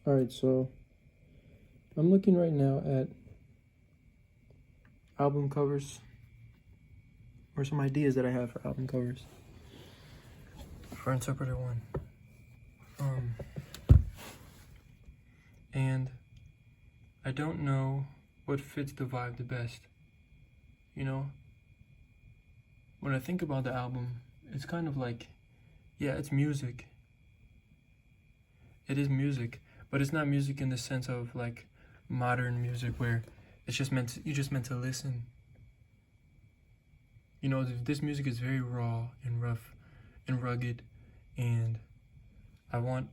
Alright, so I'm looking right now at album covers, or some ideas that I have for album covers for Interpreter 1. And I don't know what fits the vibe the best. You know, when I think about the album, it's kind of like, yeah, it's music. It is music, but it's not music in the sense of like modern music where it's just you're just meant to listen. You know, this music is very raw and rough and rugged, and I want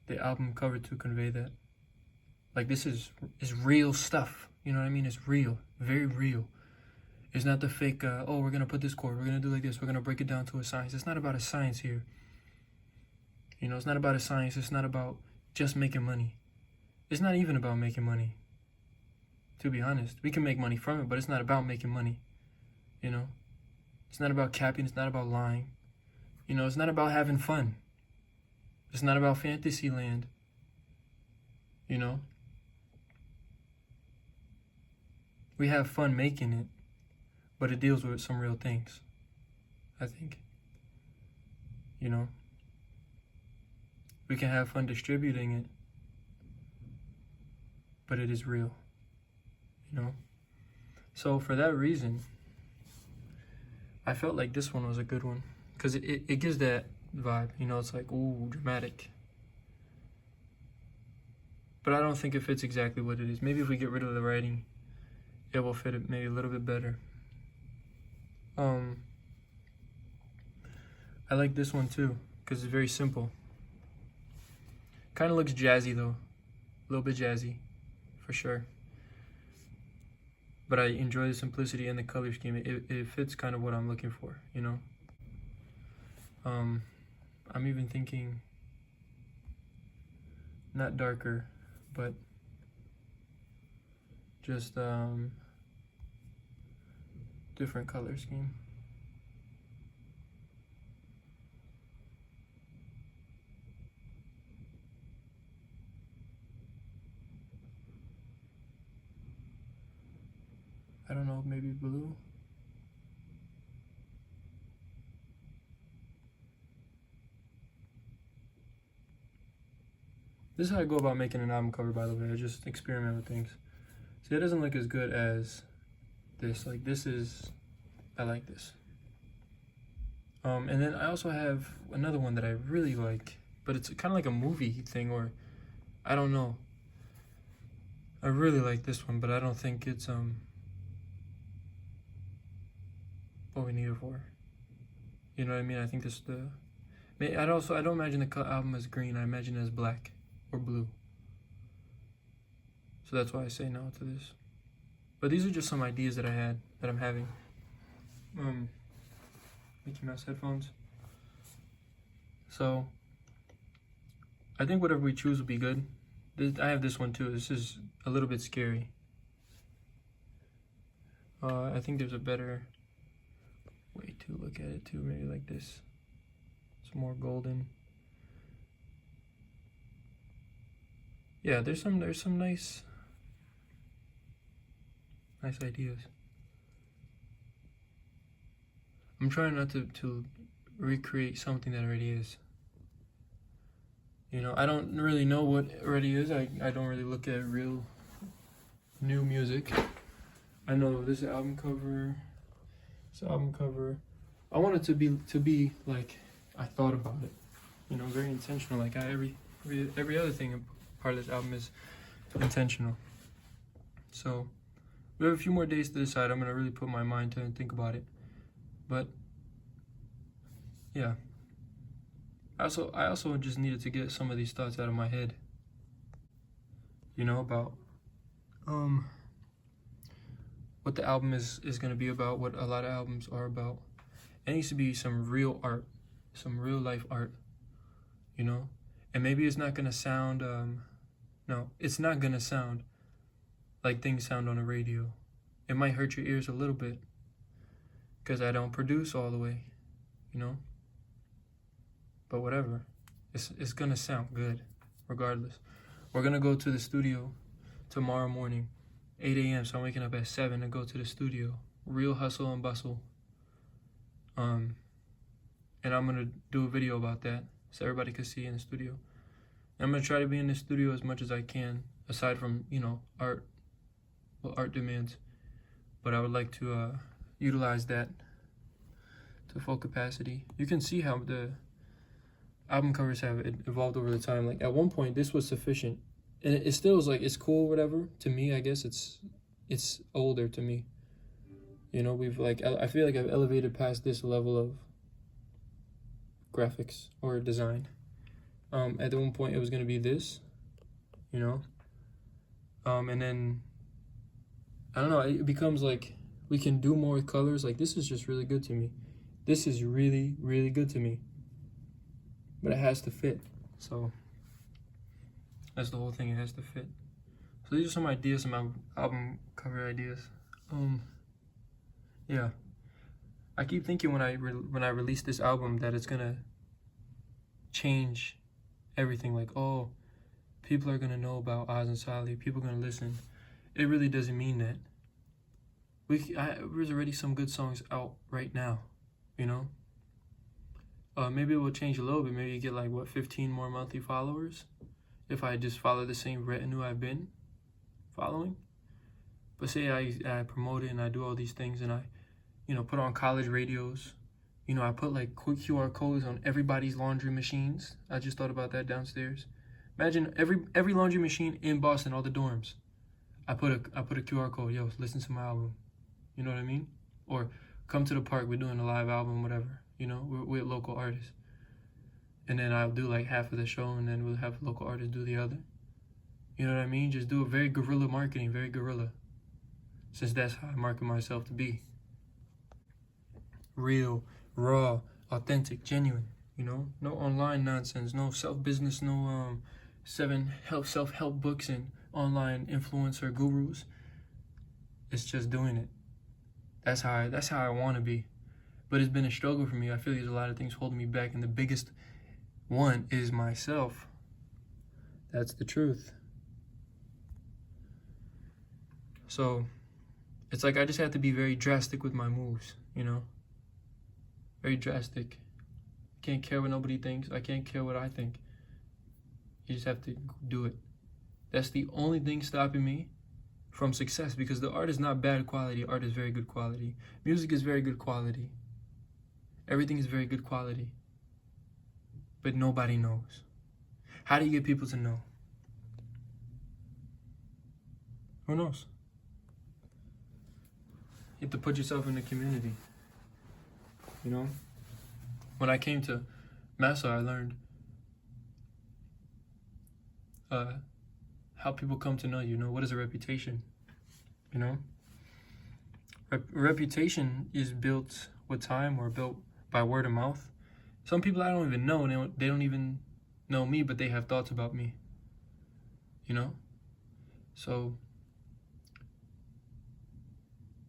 the album cover to convey that. Like, this is real stuff. You know what I mean? It's real, very real. It's not the fake, oh, we're going to put this chord, we're going to do like this, we're going to break it down to a science. It's not about a science here. You know, it's not about a science. It's not about just making money. It's not even about making money, to be honest. We can make money from it, but it's not about making money, you know? It's not about capping. It's not about lying. You know, it's not about having fun. It's not about fantasy land, you know? We have fun making it, but it deals with some real things, I think. You know? We can have fun distributing it, but it is real, you know? So for that reason, I felt like this one was a good one, because it gives that vibe, you know? It's like, ooh, dramatic. But I don't think it fits exactly what it is. Maybe if we get rid of the writing, it will fit it maybe a little bit better. I like this one too, because it's very simple. Kind of looks jazzy though, a little bit jazzy, for sure. But I enjoy the simplicity and the color scheme. It fits kind of what I'm looking for, you know? I'm even thinking, not darker, but just different color scheme. I don't know, maybe blue. This is how I go about making an album cover, by the way. I just experiment with things. See, it doesn't look as good as this. Like, this is, I like this. And then I also have another one that I really like, but it's kind of like a movie thing, or I don't know. I really like this one, but I don't think it's what we need it for. You know what I mean? I think this I don't imagine the album as green. I imagine it as black or blue. So that's why I say no to this. But these are just some ideas that I had, that I'm having. Mickey Mouse headphones. So I think whatever we choose will be good. I have this one too. This is a little bit scary. I think there's a better way to look at it too. Maybe like this. It's more golden. Yeah, there's some nice ideas. I'm trying not to recreate something that already is. You know, I don't really know what already is. I don't really look at real new music. I know this album cover. I want it to be like I thought about it. You know, very intentional. Like every other thing part of this album is intentional. So we have a few more days to decide. I'm gonna really put my mind to it and think about it. But yeah. I also just needed to get some of these thoughts out of my head. You know, about what the album is going to be about, what a lot of albums are about. It needs to be some real art, some real life art, you know? And maybe it's not going to sound, no, it's not going to sound like things sound on the radio. It might hurt your ears a little bit because I don't produce all the way, you know? But whatever, it's going to sound good regardless. We're gonna go to the studio tomorrow morning, 8 a.m. So I'm waking up at 7 to go to the studio. Real hustle and bustle. And I'm gonna do a video about that so everybody can see in the studio. I'm gonna try to be in the studio as much as I can, aside from, you know, art demands. But I would like to utilize that to full capacity. You can see how the album covers have evolved over the time. Like at one point, this was sufficient, and it still is like it's cool, whatever. To me, I guess it's older to me. You know, we've like I feel like I've elevated past this level of graphics or design. At one point, it was gonna be this, you know, and then I don't know. It becomes like we can do more with colors. Like this is just really good to me. This is really, really good to me. But it has to fit. So that's the whole thing. It has to fit. So these are some ideas, some album cover ideas. Yeah. I keep thinking when I release this album that it's gonna change everything. Like, oh, people are gonna know about Azensali. People are gonna listen. It really doesn't mean that. There's already some good songs out right now, you know. Maybe it will change a little bit. Maybe you get like, what, 15 more monthly followers if I just follow the same retinue I've been following. But say I promote it and I do all these things and I, you know, put on college radios. You know, I put like quick QR codes on everybody's laundry machines. I just thought about that downstairs. Imagine every laundry machine in Boston, all the dorms. I put a QR code. Yo, listen to my album. You know what I mean? Or come to the park. We're doing a live album, whatever. You know, we're local artists. And then I'll do like half of the show and then we'll have local artists do the other. You know what I mean? Just do a very guerrilla marketing, very guerrilla. Since that's how I market myself to be. Real, raw, authentic, genuine. You know? No online nonsense, no self-business, no self-help books and online influencer gurus. It's just doing it. That's how I want to be. But it's been a struggle for me. I feel there's a lot of things holding me back, and the biggest one is myself. That's the truth. So it's like I just have to be very drastic with my moves, you know? Very drastic. I can't care what nobody thinks. I can't care what I think. You just have to do it. That's the only thing stopping me from success, because the art is not bad quality. Art is very good quality. Music is very good quality. Everything is very good quality. But nobody knows. How do you get people to know? Who knows? You have to put yourself in the community. You know? When I came to Massa, I learned how people come to know you. You know, what is a reputation? You know? Reputation is built with time or built by word of mouth. Some people I don't even know, they don't even know me, but they have thoughts about me. You know? So,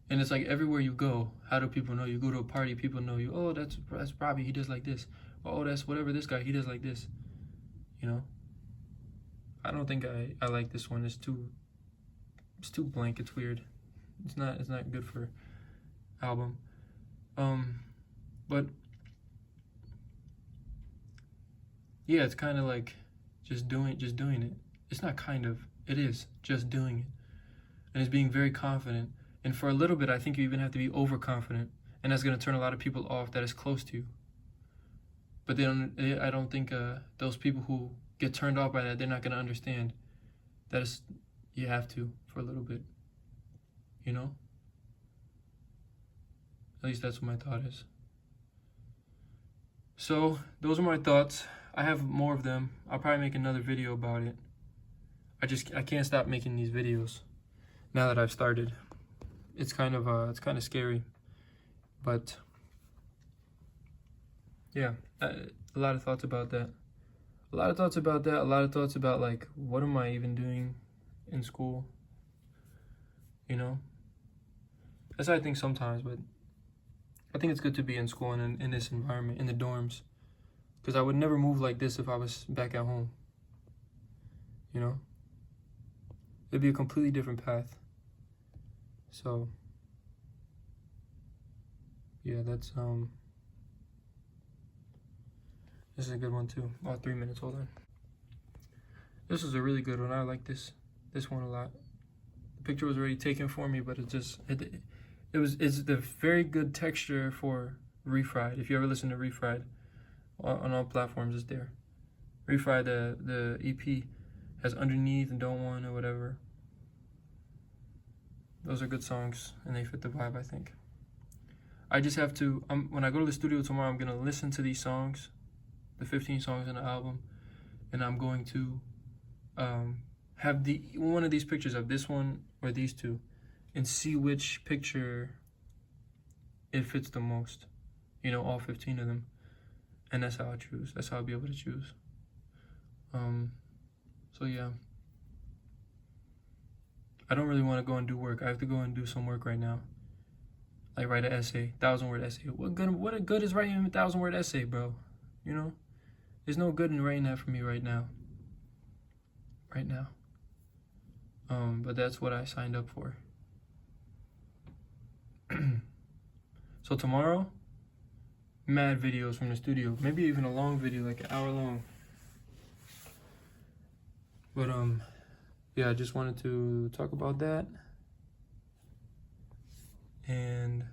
and it's like everywhere you go, how do people know? You go to a party, people know you. Oh, that's Robbie, he does like this. Oh, that's whatever this guy, he does like this. You know? I don't think I like this one. It's too blank, it's weird. It's not good for album. But yeah, it's kind of like just doing it. It's not kind of, it is just doing it. And it's being very confident. And for a little bit, I think you even have to be overconfident, and that's going to turn a lot of people off that is close to you. But I don't think those people who get turned off by that, they're not going to understand that you have to for a little bit, you know? At least that's what my thought is. So those are my thoughts. I have more of them. I'll probably make another video about it. I can't stop making these videos now that I've started. It's kind of scary, but yeah, a lot of thoughts about that. A lot of thoughts about like, what am I even doing in school? You know? That's how I think sometimes, but I think it's good to be in school and in this environment, in the dorms. Because I would never move like this if I was back at home. You know? it'd be a completely different path. So yeah, that's this is a good one too. Oh, 3 minutes, hold on. This is a really good one. I like this one a lot. The picture was already taken for me, but it's the very good texture for Refried. If you ever listen to Refried on all platforms, it's there. Refried, the EP has Underneath and Don't Want or whatever. Those are good songs and they fit the vibe, I think. I just have to, when I go to the studio tomorrow, I'm going to listen to these songs, the 15 songs in the album, and I'm going to have one of these pictures of this one or these two and see which picture it fits the most. You know, all 15 of them. And that's how I choose. That's how I'll be able to choose. So yeah. I don't really want to go and do work. I have to go and do some work right now. Like write an essay, 1,000-word essay. What good is writing a 1,000-word essay, bro? You know? There's no good in writing that for me right now. But that's what I signed up for. So tomorrow, mad videos from the studio. Maybe even a long video, like an hour long. But yeah, I just wanted to talk about that. And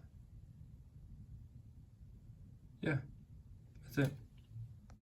yeah, that's it.